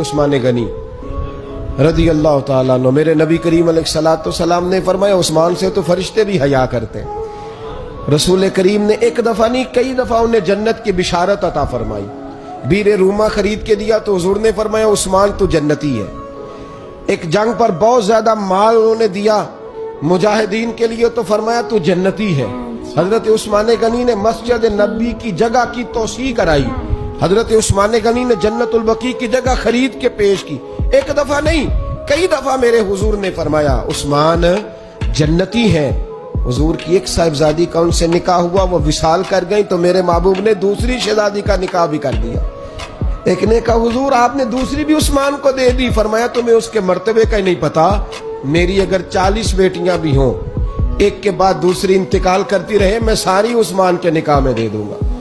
عثمان غنی رضی اللہ تعالیٰ عنہ، میرے نبی کریم علیہ السلام نے فرمایا عثمان سے تو فرشتے بھی حیا کرتے ہیں۔ رسول کریم نے ایک دفعہ نہیں کئی دفعہ انہیں جنت کی بشارت عطا فرمائی۔ بیر روما خرید کے دیا تو حضور نے فرمایا عثمان تو جنتی ہے۔ ایک جنگ پر بہت زیادہ مال انہوں نے دیا مجاہدین کے لیے تو فرمایا تو جنتی ہے۔ حضرت عثمان غنی نے مسجد نبی کی جگہ کی توسیع کرائی۔ حضرت عثمان غنی نے جنت البقیع کی جگہ خرید کے پیش کی۔ ایک دفعہ نہیں کئی دفعہ میرے حضور نے فرمایا عثمان جنتی ہے۔ حضور کی ایک صاحبزادی کا ان سے نکاح ہوا، وہ وصال کر گئی تو میرے محبوب نے دوسری شہزادی کا نکاح بھی کر دیا۔ ایک نے کہا حضور آپ نے دوسری بھی عثمان کو دے دی۔ فرمایا تمہیں اس کے مرتبے کا ہی نہیں پتا، میری اگر 40 بیٹیاں بھی ہوں ایک کے بعد دوسری انتقال کرتی رہے میں ساری عثمان کے نکاح میں دے دوں گا۔